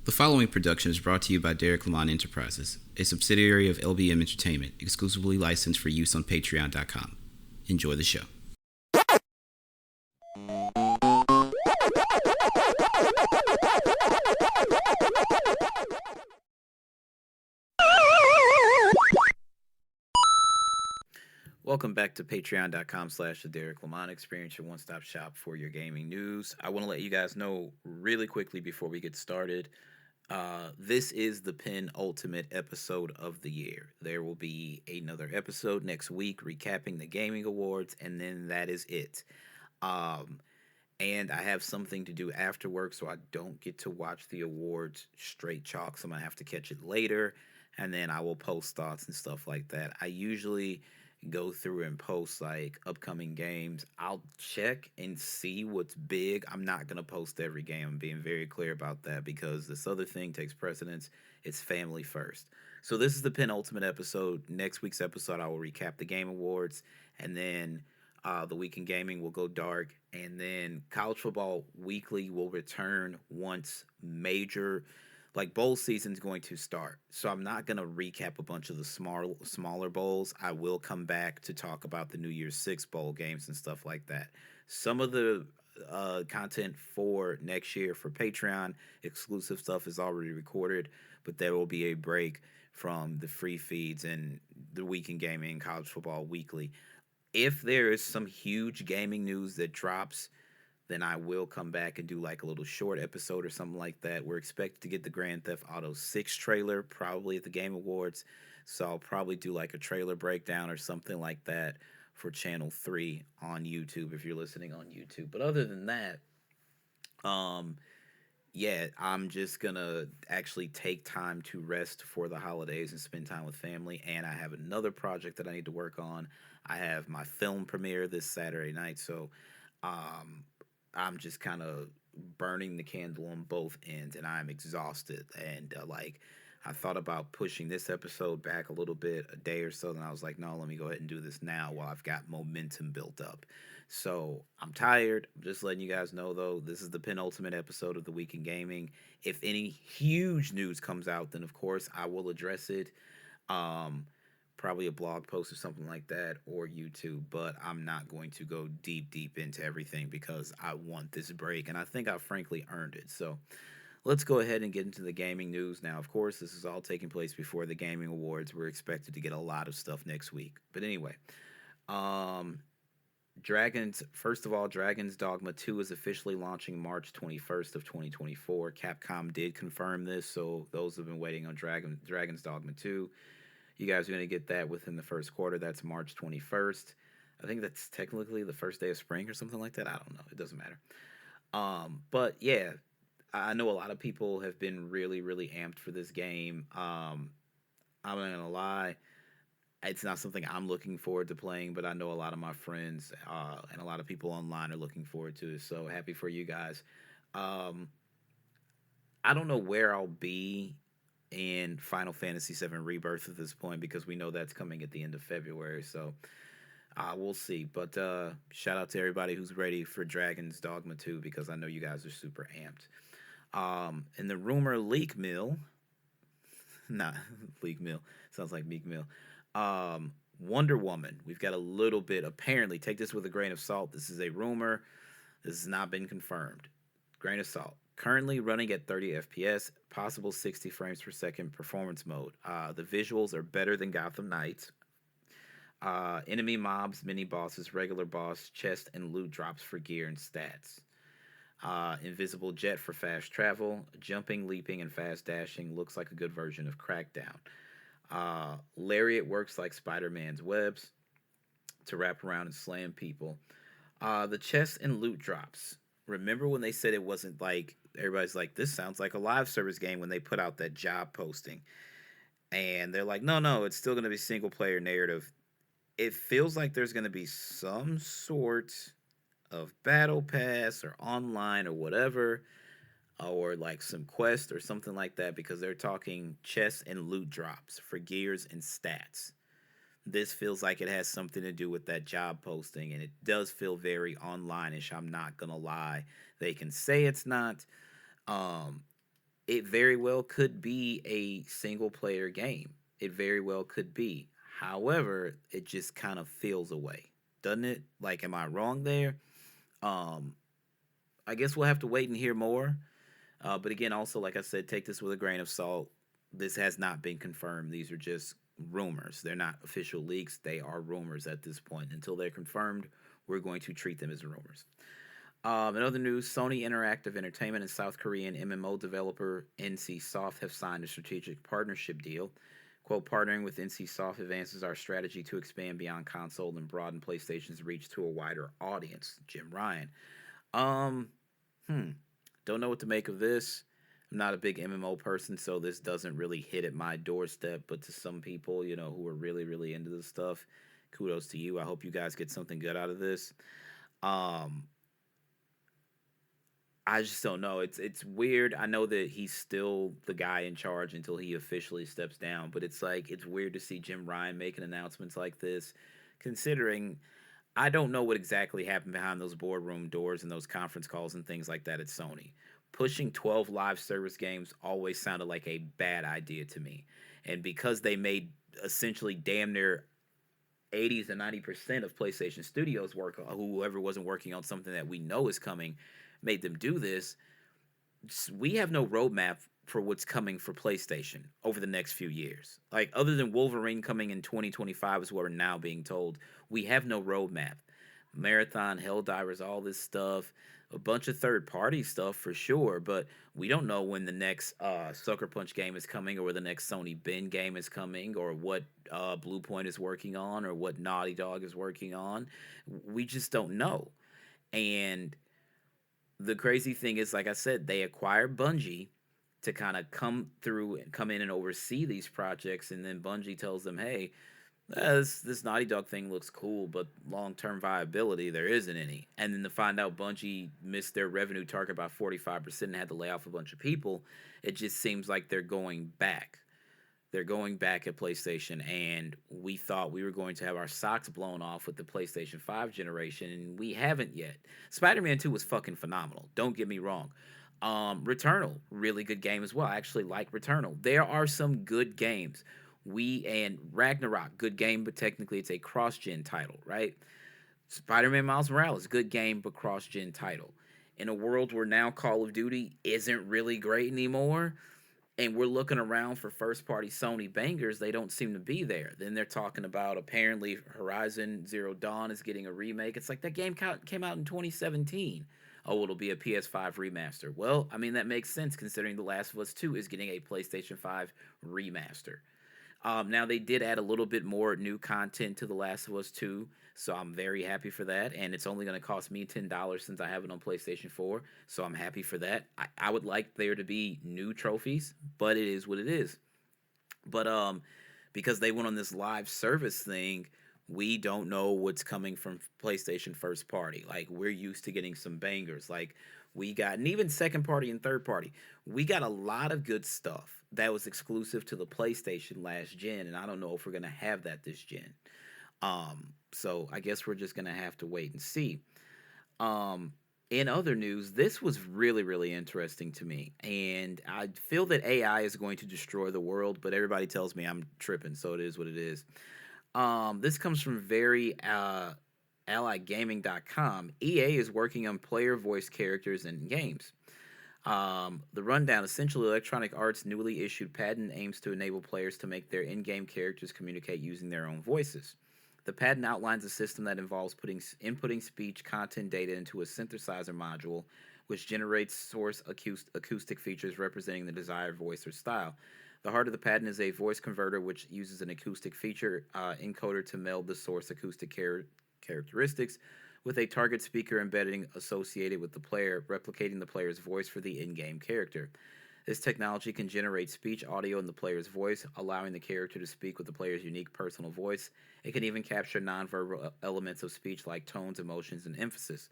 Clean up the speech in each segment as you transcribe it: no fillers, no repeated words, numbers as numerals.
The following production is brought to you by Derrick Lamon Enterprises, a subsidiary of LBM Entertainment, exclusively licensed for use on Patreon.com. Enjoy the show. Welcome back to Patreon.com/The Derrick Lamon Experience, your one-stop shop for your gaming news. I want to let you guys know really quickly before we get started. This is the penultimate episode of the year. There will be another episode next week recapping the gaming awards, and then that is it. And I have something to do after work, so I don't get to watch the awards straight chalk, so I'm going to have to catch it later, and then I will post thoughts and stuff like that. I usually go through and post like upcoming games. I'll check and see what's big. I'm not going to post every game. I'm being very clear about that because this other thing takes precedence. It's family first. So this is the penultimate episode. Next week's episode, I will recap the game awards, and then the week in gaming will go dark, and then college football weekly will return once major bowl season's going to start. So I'm not going to recap a bunch of the smaller bowls. I will come back to talk about the New Year's Six bowl games and stuff like that. Some of the content for next year for Patreon exclusive stuff is already recorded, but there will be a break from the free feeds and the week in gaming, college football weekly. If there is some huge gaming news that drops, then I will come back and do like a little short episode or something like that. We're expected to get the Grand Theft Auto 6 trailer probably at the Game Awards, so I'll probably do like a trailer breakdown or something like that for Channel 3 on YouTube if you're listening on YouTube. But other than that, yeah, I'm just gonna actually take time to rest for the holidays and spend time with family. And I have another project that I need to work on. I have my film premiere this Saturday night, so I'm just kind of burning the candle on both ends, and I'm exhausted. And I thought about pushing this episode back a little bit, a day or so. Then I was like, no, let me go ahead and do this now while I've got momentum built up. So I'm tired. I'm just letting you guys know, though, this is the penultimate episode of the Week in Gaming. If any huge news comes out, then of course I will address it. Probably a blog post or something like that, or YouTube, but I'm not going to go deep into everything because I want this break, and I think I frankly earned it. So let's go ahead and get into the gaming news now. Of course, this is all taking place before the Gaming Awards. We're expected to get a lot of stuff next week. But anyway, first of all, Dragon's Dogma 2 is officially launching March 21st of 2024. Capcom did confirm this, so those who have been waiting on Dragon's Dogma 2, you guys are going to get that within the first quarter. That's March 21st. I think that's technically the first day of spring or something like that. I don't know. It doesn't matter. But yeah, I know a lot of people have been really, really amped for this game. I'm not going to lie. It's not something I'm looking forward to playing, but I know a lot of my friends and a lot of people online are looking forward to it. So happy for you guys. I don't know where I'll be in Final Fantasy VII Rebirth at this point because we know that's coming at the end of February. So we'll see. But shout out to everybody who's ready for Dragon's Dogma 2 because I know you guys are super amped. In the rumor leak mill, not leak mill, sounds like Meek Mill. Wonder Woman. We've got a little bit, apparently, take this with a grain of salt. This is a rumor. This has not been confirmed. Grain of salt. Currently running at 30 FPS, possible 60 frames per second performance mode. The visuals are better than Gotham Knights. Enemy mobs, mini bosses, regular boss, chest and loot drops for gear and stats. Invisible jet for fast travel. Jumping, leaping, and fast dashing looks like a good version of Crackdown. Lariat works like Spider-Man's webs to wrap around and slam people. The chest and loot drops. Remember when they said it wasn't like, everybody's like, this sounds like a live service game when they put out that job posting. And they're like, no, it's still going to be single player narrative. It feels like there's going to be some sort of battle pass or online or whatever, or like some quest or something like that, because they're talking chests and loot drops for gears and stats. This feels like it has something to do with that job posting, and it does feel very online-ish. I'm not gonna lie. They can say it's not. it very well could be a single player game. It very well could be. However, it just kind of feels away, doesn't it? Like, am I wrong there? Um, I guess we'll have to wait and hear more. But again, also, like I said, take this with a grain of salt. This has not been confirmed. These are just rumors. They're not official leaks. They are rumors at this point. Until they're confirmed, we're going to treat them as rumors. In other news, Sony Interactive Entertainment and South Korean MMO developer NC Soft have signed a strategic partnership deal. Quote, partnering with NC Soft advances our strategy to expand beyond console and broaden PlayStation's reach to a wider audience. Jim Ryan. Um, hmm. Don't know what to make of this. I'm not a big MMO person, so this doesn't really hit at my doorstep. But to some people, who are really, really into this stuff, kudos to you. I hope you guys get something good out of this. Um, I just don't know. It's weird. I know that he's still the guy in charge until he officially steps down, but it's like it's weird to see Jim Ryan making announcements like this, considering I don't know what exactly happened behind those boardroom doors and those conference calls and things like that at Sony. Pushing 12 live service games always sounded like a bad idea to me. And because they made essentially damn near 80s and 90% of PlayStation Studios work, whoever wasn't working on something that we know is coming, made them do this, we have no roadmap for what's coming for PlayStation over the next few years. Like, other than Wolverine coming in 2025 is what we're now being told, we have no roadmap. Marathon, Helldivers, all this stuff, a bunch of third party stuff for sure, but we don't know when the next Sucker Punch game is coming, or where the next Sony Ben game is coming, or what Blue Point is working on, or what Naughty Dog is working on. We just don't know. And the crazy thing is, like I said, they acquired Bungie to kind of come through and come in and oversee these projects, and then Bungie tells them, "Hey, this Naughty Dog thing looks cool, but long term viability there isn't any." And then to find out Bungie missed their revenue target by 45% and had to lay off a bunch of people, it just seems like they're going back. They're going back at PlayStation, and we thought we were going to have our socks blown off with the PlayStation 5 generation, and we haven't yet. Spider-Man 2 was fucking phenomenal. Don't get me wrong. Returnal, really good game as well. I actually like Returnal. There are some good games. And Ragnarok, good game, but technically it's a cross-gen title, right? Spider-Man Miles Morales, good game, but cross-gen title. In a world where now Call of Duty isn't really great anymore, and we're looking around for first party Sony bangers, they don't seem to be there. Then they're talking about apparently Horizon Zero Dawn is getting a remake. It's like that game came out in 2017. Oh, it'll be a PS5 remaster. Well, I mean, that makes sense considering The Last of Us 2 is getting a PlayStation 5 remaster. Now, they did add a little bit more new content to The Last of Us 2, so I'm very happy for that. And it's only going to cost me $10 since I have it on PlayStation 4, so I'm happy for that. I would like there to be new trophies, but it is what it is. But because they went on this live service thing, we don't know what's coming from PlayStation first party. Like, we're used to getting some bangers. Like, we got, and even second party and third party, we got a lot of good stuff that was exclusive to the PlayStation last gen, and I don't know if we're gonna have that this gen. So I guess we're just gonna have to wait and see. Um, in other news, this was really, really interesting to me, and I feel that AI is going to destroy the world, but everybody tells me I'm tripping, so it is what it is. This comes from very allygaming.com. EA is working on player voice characters in games. The rundown, essentially, Electronic Arts' newly issued patent aims to enable players to make their in-game characters communicate using their own voices. The patent outlines a system that involves inputting speech content data into a synthesizer module, which generates source acoustic features representing the desired voice or style. The heart of the patent is a voice converter, which uses an acoustic feature encoder to meld the source acoustic characteristics with a target speaker embedding associated with the player, replicating the player's voice for the in-game character. This technology can generate speech audio in the player's voice, allowing the character to speak with the player's unique personal voice. It can even capture nonverbal elements of speech like tones, emotions, and emphasis.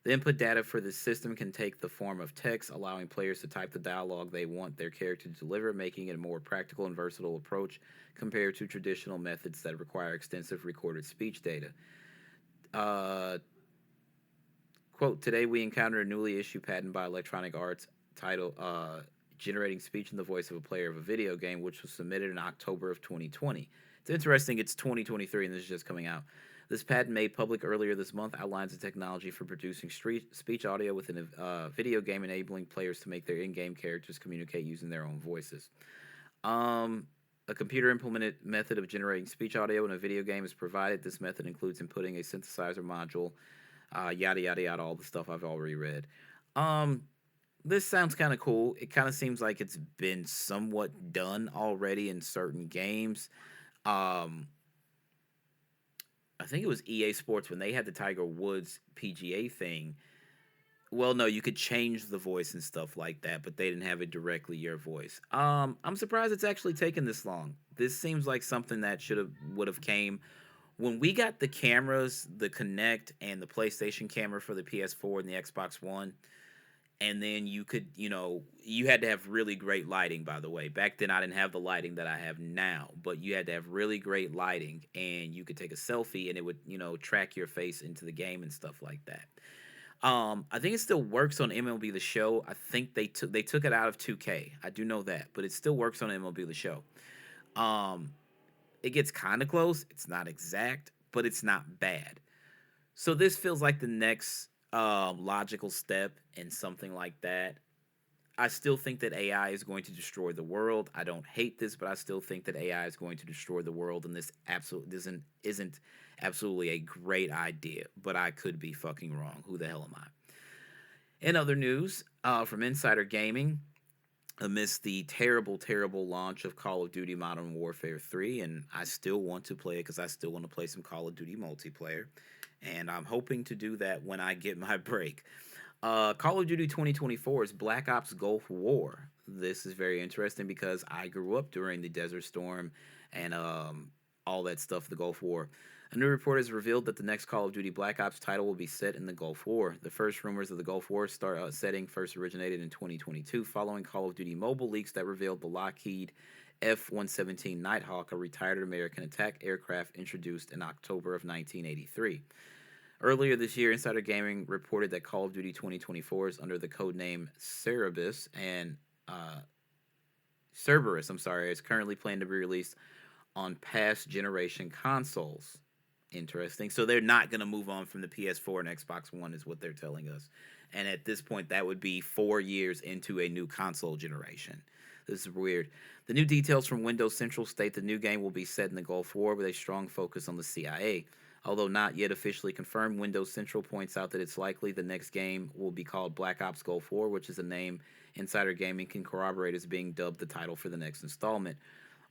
The input data for this system can take the form of text, allowing players to type the dialogue they want their character to deliver, making it a more practical and versatile approach compared to traditional methods that require extensive recorded speech data. Quote, today we encountered a newly issued patent by Electronic Arts titled generating speech in the voice of a player of a video game, which was submitted in October of 2020. It's interesting, it's 2023 and this is just coming out. This patent, made public earlier this month, outlines the technology for producing speech audio within a video game, enabling players to make their in-game characters communicate using their own voices. A computer-implemented method of generating speech audio in a video game is provided. This method includes inputting a synthesizer module, yada yada yada, all the stuff I've already read. This sounds kind of cool. It kind of seems like it's been somewhat done already in certain games. Um, I think it was EA Sports when they had the Tiger Woods PGA thing. Well, no, you could change the voice and stuff like that, but they didn't have it directly your voice. I'm surprised it's actually taken this long. This seems like something that would have came when we got the cameras, the Kinect and the PlayStation camera for the PS4 and the Xbox One. And then you could, you had to have really great lighting, by the way. Back then, I didn't have the lighting that I have now, but you had to have really great lighting, and you could take a selfie, and it would, track your face into the game and stuff like that. I think it still works on MLB The Show. I think they took it out of 2K. I do know that, but it still works on MLB The Show. It gets kind of close. It's not exact, but it's not bad. So this feels like the next logical step in something like that. I still think that AI is going to destroy the world. I don't hate this, but I still think that AI is going to destroy the world, and this absolutely isn't absolutely a great idea. But I could be fucking wrong. Who the hell am I? In other news, from Insider Gaming, amidst the terrible, terrible launch of Call of Duty Modern Warfare 3, and I still want to play it because I still want to play some Call of Duty multiplayer, and I'm hoping to do that when I get my break. Call of Duty 2024 is Black Ops Gulf War. This is very interesting because I grew up during the Desert Storm and all that stuff, the Gulf War. A new report has revealed that the next Call of Duty Black Ops title will be set in the Gulf War. The first rumors of the Gulf War setting first originated in 2022 following Call of Duty mobile leaks that revealed the Lockheed F-117 Nighthawk, a retired American attack aircraft introduced in October of 1983. Earlier this year, Insider Gaming reported that Call of Duty 2024 is under the codename Cerberus, is currently planned to be released on past generation consoles. Interesting. So they're not going to move on from the PS4 and Xbox One is what they're telling us. And at this point, that would be 4 years into a new console generation. This is weird. The new details from Windows Central state the new game will be set in the Gulf War with a strong focus on the CIA. Although not yet officially confirmed, Windows Central points out that it's likely the next game will be called Black Ops Gulf War, which is a name Insider Gaming can corroborate as being dubbed the title for the next installment.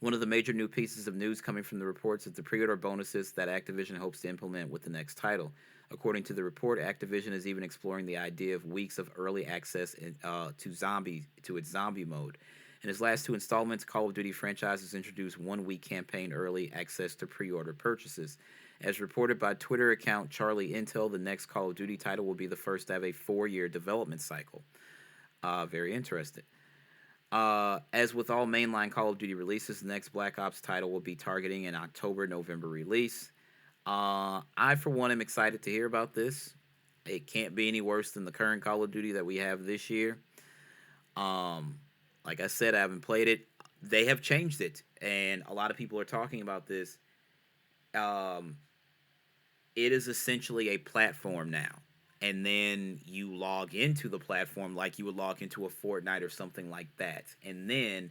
One of the major new pieces of news coming from the reports is the pre-order bonuses that Activision hopes to implement with the next title. According to the report, Activision is even exploring the idea of weeks of early access to its zombie mode. In its last 2 installments, Call of Duty franchise has introduced 1-week campaign early access to pre-order purchases. As reported by Twitter account Charlie Intel, the next Call of Duty title will be the first to have a 4-year development cycle. Very interesting. As with all mainline Call of Duty releases, the next Black Ops title will be targeting an October-November release. I, for one, am excited to hear about this. It can't be any worse than the current Call of Duty that we have this year. Like I said, I haven't played it. They have changed it, and a lot of people are talking about this. It is essentially a platform now. And then you log into the platform like you would log into a Fortnite or something like that. And then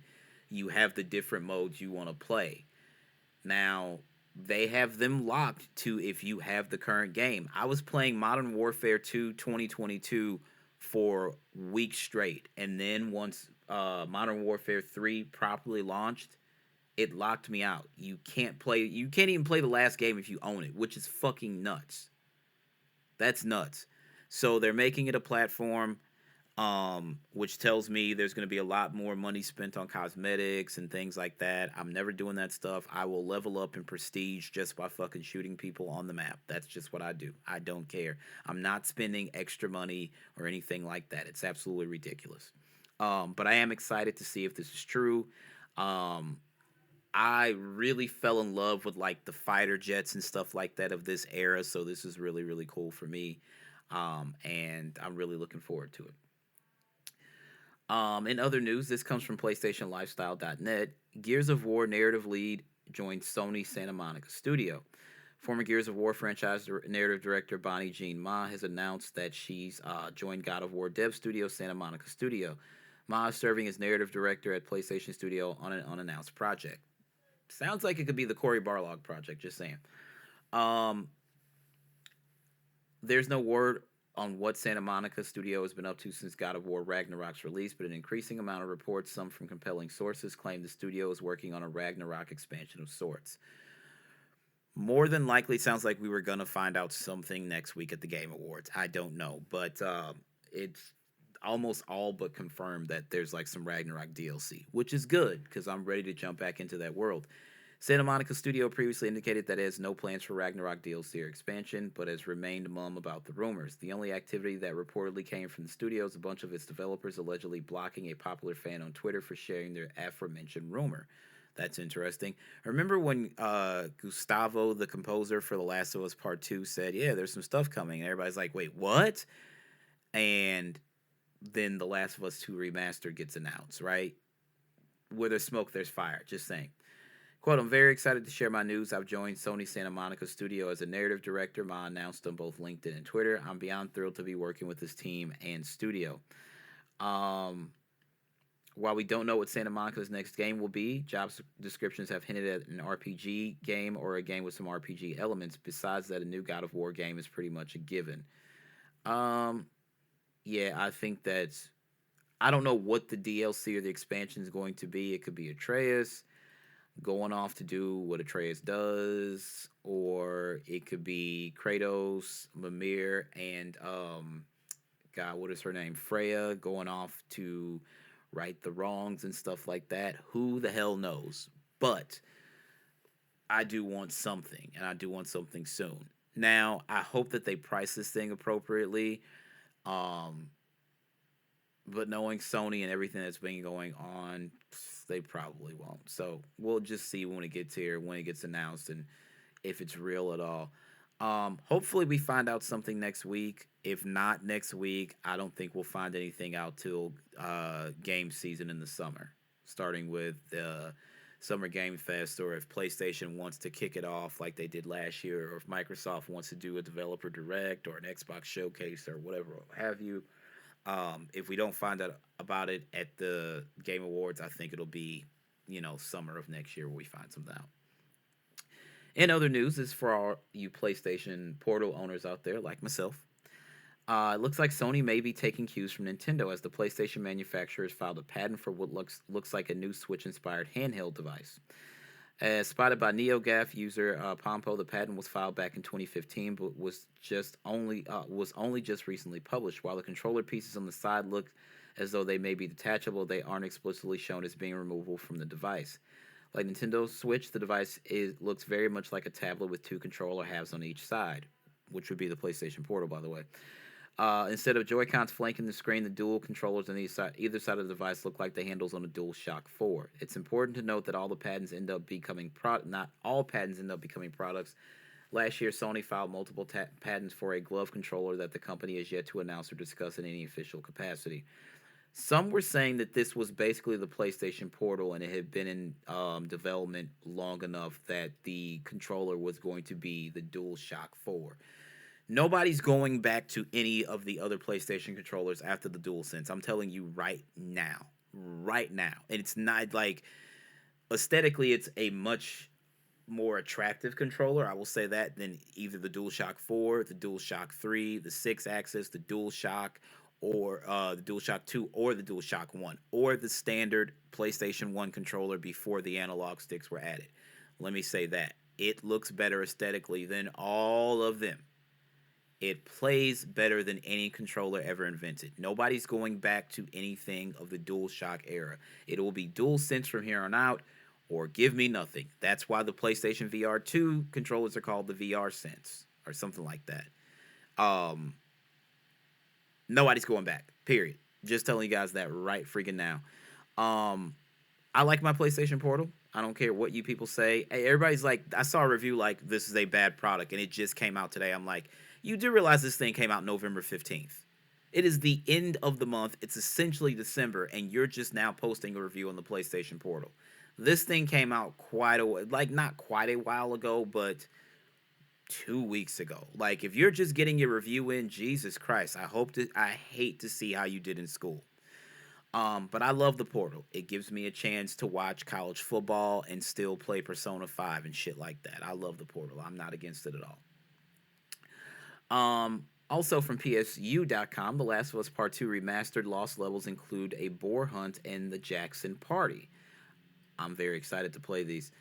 you have the different modes you want to play. Now, they have them locked to if you have the current game. I was playing Modern Warfare 2 2022 for weeks straight. And then once Modern Warfare 3 properly launched, it locked me out. You can't even play the last game if you own it, which is fucking nuts. That's nuts. So they're making it a platform, which tells me there's going to be a lot more money spent on cosmetics and things like that. I'm never doing that stuff. I will level up in prestige just by fucking shooting people on the map. That's just what I do. I don't care. I'm not spending extra money or anything like that. It's absolutely ridiculous. But I am excited to see if this is true. I really fell in love with like the fighter jets and stuff like that of this era, so this is really, really cool for me, and I'm really looking forward to it. In other news, this comes from PlayStationLifestyle.net. Gears of War narrative lead joined Sony Santa Monica Studio. Former Gears of War franchise narrative director Bonnie Jean Ma has announced that she's joined God of War dev studio Santa Monica Studio. Ma is serving as narrative director at PlayStation Studio on an unannounced project. Sounds like it could be the Cory Barlog project, just saying. Um, there's no word on what Santa Monica Studio has been up to since God of War Ragnarok's release, but an increasing amount of reports, some from compelling sources, claim the studio is working on a Ragnarok expansion of sorts. More than likely, sounds like we were gonna find out something next week at the Game Awards. I don't know, but it's almost all but confirmed that there's like some Ragnarok DLC, which is good because I'm ready to jump back into that world. Santa Monica Studio previously indicated that it has no plans for Ragnarok DLC or expansion, but has remained mum about the rumors. The only activity that reportedly came from the studio is a bunch of its developers allegedly blocking a popular fan on Twitter for sharing their aforementioned rumor. That's interesting. Remember when Gustavo, the composer for The Last of Us Part 2, said, yeah, there's some stuff coming. And everybody's like, wait, what? And then The Last of Us 2 Remastered gets announced, right? Where there's smoke, there's fire. Just saying. Quote, I'm very excited to share my news. I've joined Sony Santa Monica Studio as a narrative director. Ma announced on both LinkedIn and Twitter. I'm beyond thrilled to be working with this team and studio. While we don't know what Santa Monica's next game will be, job descriptions have hinted at an RPG game or a game with some RPG elements. Besides that, a new God of War game is pretty much a given. Yeah, I think that's... I don't know what the DLC or the expansion is going to be. It could be Atreus going off to do what Atreus does, or it could be Kratos, Mimir, and God, what is her name? Freya going off to right the wrongs and stuff like that. Who the hell knows? But I do want something, and I do want something soon. Now, I hope that they price this thing appropriately. But knowing Sony and everything that's been going on, they probably won't. So we'll just see when it gets here, when it gets announced, and if it's real at all. Hopefully we find out something next week. If not next week, I don't think we'll find anything out till game season in the summer, starting with the Summer Game Fest, or if PlayStation wants to kick it off like they did last year, or if Microsoft wants to do a developer direct or an Xbox showcase or whatever have you. If we don't find out about it at the Game Awards, I think it'll be, summer of next year where we find something out. In other news, this is for all you PlayStation Portal owners out there like myself. It looks like Sony may be taking cues from Nintendo as the PlayStation manufacturer has filed a patent for what looks like a new Switch-inspired handheld device. As spotted by NeoGAF user Pompo, the patent was filed back in 2015, but was only just recently published. While the controller pieces on the side look as though they may be detachable, they aren't explicitly shown as being removable from the device. Like Nintendo Switch, the device looks very much like a tablet with two controller halves on each side, which would be the PlayStation Portal, by the way. Instead of Joy-Cons flanking the screen, the dual controllers on either side of the device look like the handles on a DualShock 4. It's important to note that not all patents end up becoming products. Last year, Sony filed multiple patents for a glove controller that the company has yet to announce or discuss in any official capacity. Some were saying that this was basically the PlayStation Portal, and it had been in development long enough that the controller was going to be the DualShock 4. Nobody's going back to any of the other PlayStation controllers after the DualSense. I'm telling you right now. Right now. And it's not like... aesthetically, it's a much more attractive controller, I will say that, than either the DualShock 4, the DualShock 3, the 6-axis, the DualShock, or the DualShock 2, or the DualShock 1, or the standard PlayStation 1 controller before the analog sticks were added. Let me say that. It looks better aesthetically than all of them. It plays better than any controller ever invented. Nobody's going back to anything of the DualShock era. It will be DualSense from here on out, or give me nothing. That's why the PlayStation VR 2 controllers are called the VR Sense, or something like that. Nobody's going back, period. Just telling you guys that right freaking now. I like my PlayStation Portal. I don't care what you people say. Hey, everybody's like, I saw a review like, this is a bad product, and it just came out today. I'm like, you do realize this thing came out November 15th. It is the end of the month. It's essentially December, and you're just now posting a review on the PlayStation Portal. This thing came out like not quite a while ago, but 2 weeks ago. Like, if you're just getting your review in, Jesus Christ, I hate to see how you did in school. But I love the Portal. It gives me a chance to watch college football and still play Persona 5 and shit like that. I love the Portal. I'm not against it at all. Also from PSU.com, The Last of Us Part 2 Remastered Lost Levels include a boar hunt and the Jackson Party. I'm very excited to play these.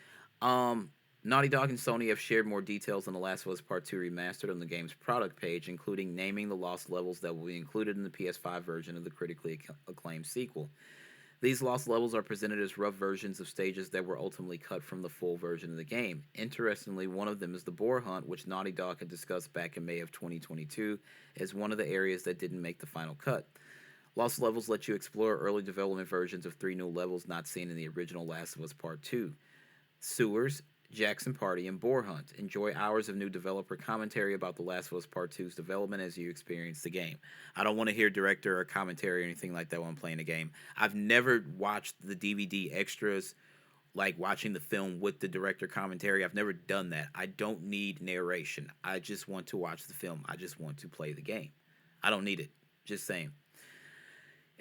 Naughty Dog and Sony have shared more details on The Last of Us Part 2 Remastered on the game's product page, including naming the lost levels that will be included in the PS5 version of the critically acclaimed sequel. These lost levels are presented as rough versions of stages that were ultimately cut from the full version of the game. Interestingly, one of them is the boar hunt, which Naughty Dog had discussed back in May of 2022 as one of the areas that didn't make the final cut. Lost levels let you explore early development versions of 3 new levels not seen in the original Last of Us Part 2. Sewers, Jackson Party, and Boar Hunt. Enjoy hours of new developer commentary about The Last of Us Part 2's development as you experience the game. I don't want to hear director or commentary or anything like that when I'm playing the game. I've never watched the DVD extras, like watching the film with the director commentary. I've never done that. I don't need narration. I just want to watch the film. I just want to play the game. I don't need it. Just saying.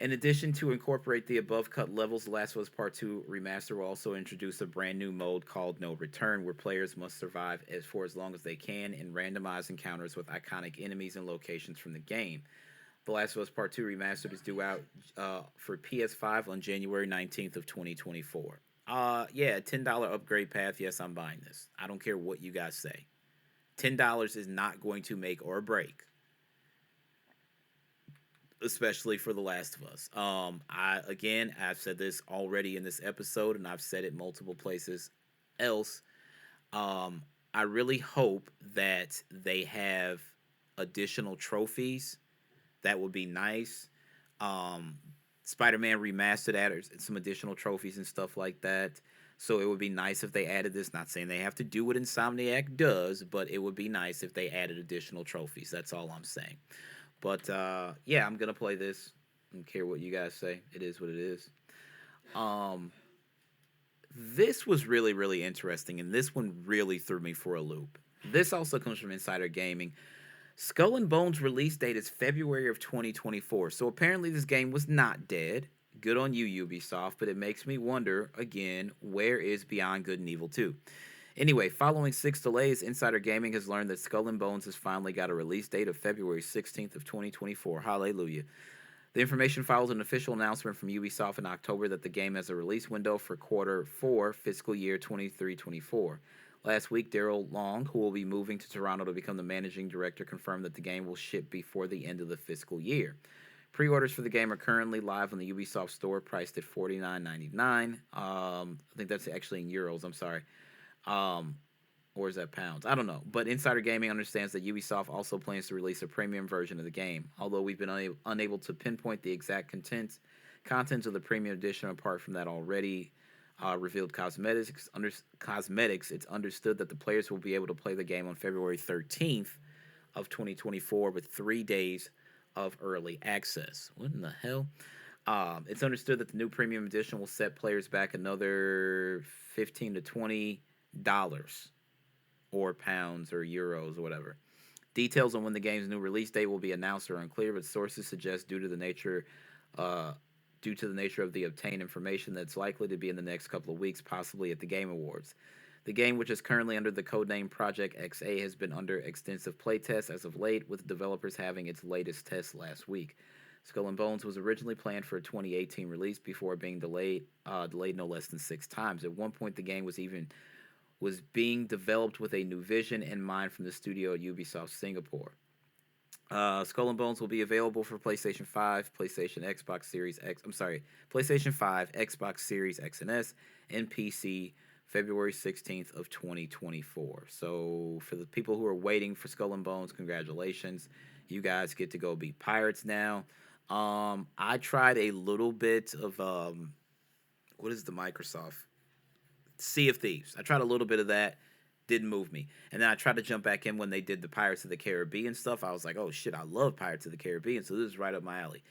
In addition to incorporate the above cut levels, The Last of Us Part 2 Remaster will also introduce a brand new mode called No Return, where players must survive for as long as they can in randomized encounters with iconic enemies and locations from the game. The Last of Us Part 2 Remastered is due out for PS5 on January 19th of 2024. Yeah, $10 upgrade path. Yes, I'm buying this. I don't care what you guys say. $10 is not going to make or break, especially for The Last of Us. I've said this already in this episode, and I've said it multiple places else. I really hope that they have additional trophies. That would be nice. Spider-Man Remastered added some additional trophies and stuff like that. So it would be nice if they added this. Not saying they have to do what Insomniac does, but it would be nice if they added additional trophies. That's all I'm saying. But yeah, I'm gonna play this. I don't care what you guys say. It is what it is. This was really, really interesting, and this one really threw me for a loop. This also comes from Insider Gaming. Skull and Bones release date is February of 2024. So apparently this game was not dead. Good on you, Ubisoft, but it makes me wonder again, where is Beyond Good and Evil 2? Anyway, following 6 delays, Insider Gaming has learned that Skull and Bones has finally got a release date of February 16th of 2024. Hallelujah. The information follows an official announcement from Ubisoft in October that the game has a release window for quarter 4 fiscal year 23-24. Last week, Daryl Long, who will be moving to Toronto to become the managing director, confirmed that the game will ship before the end of the fiscal year. Pre-orders for the game are currently live on the Ubisoft store, priced at $49.99. I think that's actually in euros. I'm sorry. Or is that pounds? I don't know. But Insider Gaming understands that Ubisoft also plans to release a premium version of the game. Although we've been unable to pinpoint the exact content of the premium edition apart from that already revealed cosmetics, it's understood that the players will be able to play the game on February 13th of 2024 with 3 days of early access. What in the hell? It's understood that the new premium edition will set players back another $15 to $20 or pounds or euros or whatever. Details on when the game's new release date will be announced are unclear, but sources suggest due to the nature of the obtained information that's likely to be in the next couple of weeks, possibly at the Game Awards. The game, which is currently under the codename Project XA, has been under extensive playtests as of late, with developers having its latest test last week. Skull and Bones was originally planned for a 2018 release before being delayed no less than 6 times. At one point, the game was being developed with a new vision in mind from the studio at Ubisoft Singapore. Skull and Bones will be available for PlayStation 5, PlayStation 5, Xbox Series X and S, and PC February 16th of 2024. So for the people who are waiting for Skull and Bones, congratulations. You guys get to go be pirates now. I tried a little bit of what is the Microsoft? Sea of Thieves. I tried a little bit of that. Didn't move me. And then I tried to jump back in when they did the Pirates of the Caribbean stuff. I was like, oh shit, I love Pirates of the Caribbean, so this is right up my alley.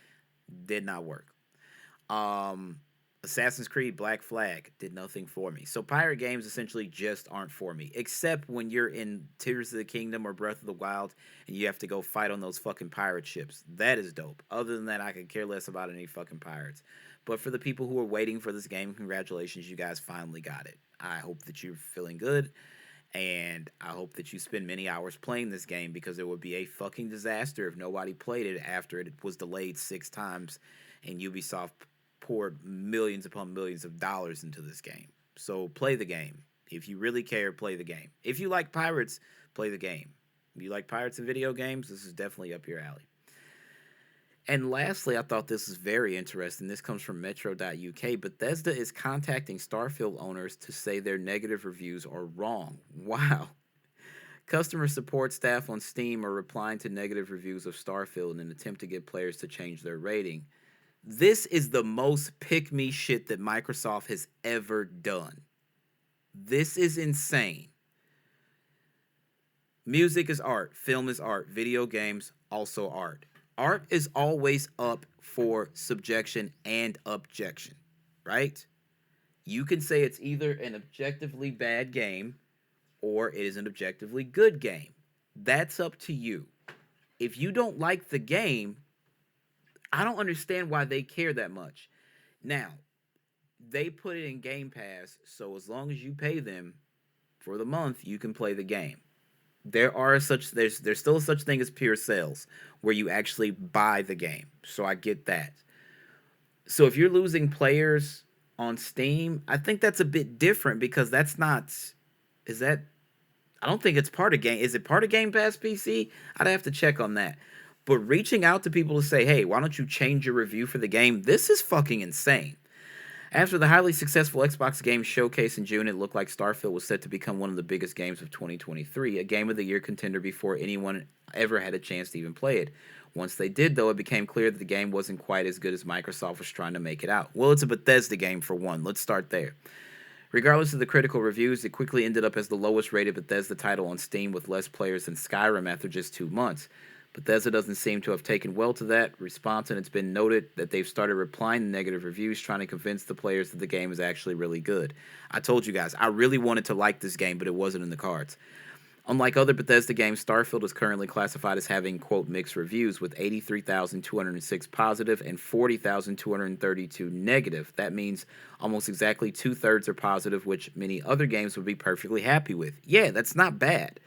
Did not work. Um, Assassin's Creed Black Flag did nothing for me. So pirate games essentially just aren't for me, except when you're in Tears of the Kingdom or Breath of the Wild and you have to go fight on those fucking pirate ships. That is dope. Other than that, I could care less about any fucking pirates. But for the people who are waiting for this game, congratulations, you guys finally got it. I hope that you're feeling good, and I hope that you spend many hours playing this game, because it would be a fucking disaster if nobody played it after it was delayed 6 times and Ubisoft poured millions upon millions of dollars into this game. So play the game. If you really care, play the game. If you like pirates, play the game. If you like pirates and video games, this is definitely up your alley. And lastly, I thought this was very interesting. This comes from Metro.uk. Bethesda is contacting Starfield owners to say their negative reviews are wrong. Wow. Customer support staff on Steam are replying to negative reviews of Starfield in an attempt to get players to change their rating. This is the most pick-me shit that Microsoft has ever done. This is insane. Music is art. Film is art. Video games, also art. Art is always up for subjection and objection, right? You can say it's either an objectively bad game or it is an objectively good game. That's up to you. If you don't like the game, I don't understand why they care that much. Now, they put it in Game Pass, so as long as you pay them for the month, you can play the game. There's still such thing as pure sales, where you actually buy the game. So I get that. So if you're losing players on Steam, I think that's a bit different, because that's not. Is that? I don't think it's part of game. Is it part of Game Pass PC? I'd have to check on that. But reaching out to people to say, hey, why don't you change your review for the game? This is fucking insane. After the highly successful Xbox Game Showcase in June, it looked like Starfield was set to become one of the biggest games of 2023, a Game of the Year contender before anyone ever had a chance to even play it. Once they did, though, it became clear that the game wasn't quite as good as Microsoft was trying to make it out. Well, it's a Bethesda game, for one. Let's start there. Regardless of the critical reviews, it quickly ended up as the lowest rated Bethesda title on Steam, with less players than Skyrim after just 2 months. Bethesda doesn't seem to have taken well to that response, and it's been noted that they've started replying to negative reviews, trying to convince the players that the game is actually really good. I told you guys, I really wanted to like this game, but it wasn't in the cards. Unlike other Bethesda games, Starfield is currently classified as having, quote, mixed reviews, with 83,206 positive and 40,232 negative. That means almost exactly 2/3 are positive, which many other games would be perfectly happy with. Yeah, that's not bad.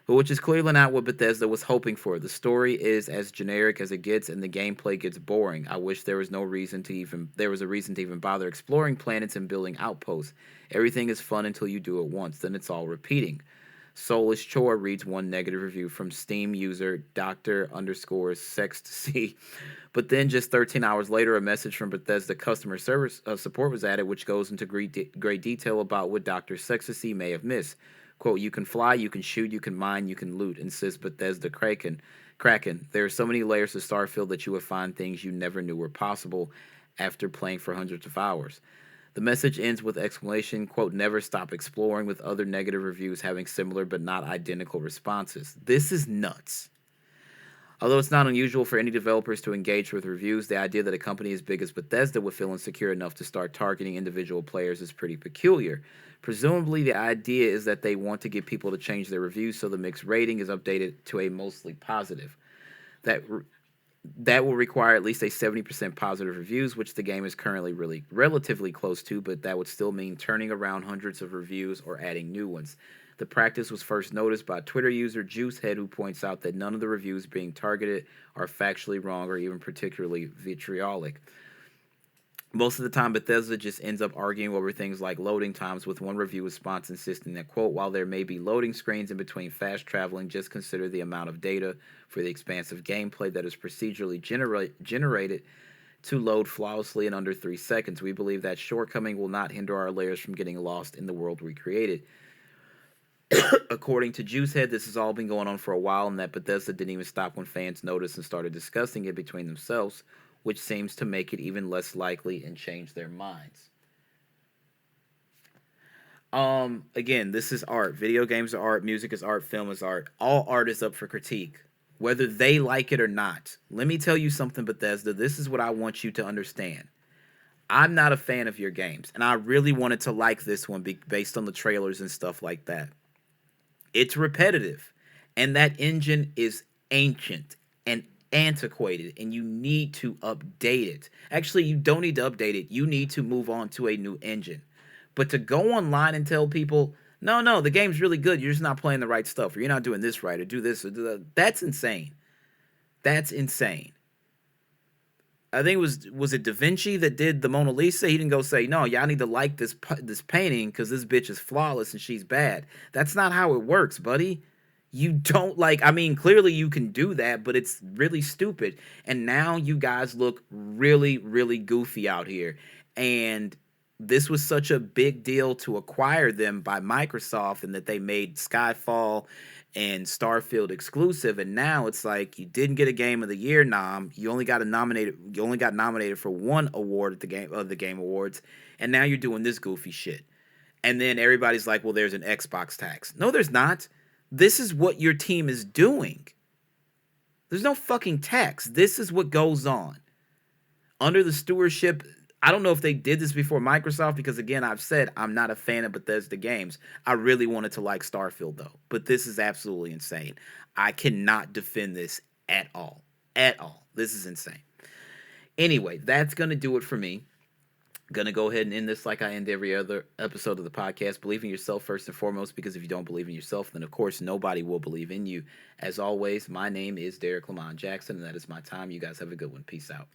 But which is clearly not what Bethesda was hoping for. The story is as generic as it gets, and the gameplay gets boring. I wish there was a reason to even bother exploring planets and building outposts. Everything is fun until you do it once, then it's all repeating. Soulless Chore reads one negative review from Steam user Dr_Sextasy. But then just 13 hours later, a message from Bethesda customer service support was added, which goes into great detail about what Dr. Sextasy may have missed. Quote, you can fly, you can shoot, you can mine, you can loot, insists Bethesda Kraken. There are so many layers to Starfield that you would find things you never knew were possible after playing for hundreds of hours. The message ends with exclamation, quote, never stop exploring, with other negative reviews having similar but not identical responses. This is nuts. Although it's not unusual for any developers to engage with reviews, the idea that a company as big as Bethesda would feel insecure enough to start targeting individual players is pretty peculiar. Presumably, the idea is that they want to get people to change their reviews so the mixed rating is updated to a mostly positive. That will require at least a 70% positive reviews, which the game is currently really relatively close to, but that would still mean turning around hundreds of reviews or adding new ones. The practice was first noticed by Twitter user Juicehead, who points out that none of the reviews being targeted are factually wrong or even particularly vitriolic. Most of the time, Bethesda just ends up arguing over things like loading times, with one review response insisting that, quote, while there may be loading screens in between fast traveling, just consider the amount of data for the expansive gameplay that is procedurally generated to load flawlessly in under 3 seconds. We believe that shortcoming will not hinder our players from getting lost in the world we created. According to Juicehead, this has all been going on for a while, and that Bethesda didn't even stop when fans noticed and started discussing it between themselves, which seems to make it even less likely and change their minds. Again, this is art. Video games are art, music is art, film is art. All art is up for critique, whether they like it or not. Let me tell you something, Bethesda. This is what I want you to understand. I'm not a fan of your games, and I really wanted to like this one based on the trailers and stuff like that. It's repetitive, and that engine is ancient and antiquated, and you need to update it. Actually, you don't need to update it. You need to move on to a new engine. But to go online and tell people, no, no, the game's really good. You're just not playing the right stuff, or you're not doing this right, or do this, or do that. That's insane. That's insane. I think it was it Da Vinci that did the Mona Lisa. He didn't go say, "No, y'all need to like this painting because this bitch is flawless and she's bad." That's not how it works, buddy. You don't like. I mean, clearly you can do that, but it's really stupid. And now you guys look really, really goofy out here. And this was such a big deal to acquire them by Microsoft, and that they made Skyfall and Starfield exclusive, and now it's like you didn't get a Game of the Year nom. You only got nominated. You only got nominated for one award at the Game Awards, and now you're doing this goofy shit. And then everybody's like, "Well, there's an Xbox tax." No, there's not. This is what your team is doing. There's no fucking tax. This is what goes on under the stewardship. I don't know if they did this before Microsoft, because again, I've said I'm not a fan of Bethesda games. I really wanted to like Starfield though, but this is absolutely insane. I cannot defend this at all. At all. This is insane. Anyway, that's going to do it for me. Gonna go ahead and end this like I end every other episode of the podcast. Believe in yourself first and foremost, because if you don't believe in yourself, then of course nobody will believe in you. As always, my name is Derrick Lamon Jackson, and that is my time. You guys have a good one. Peace out.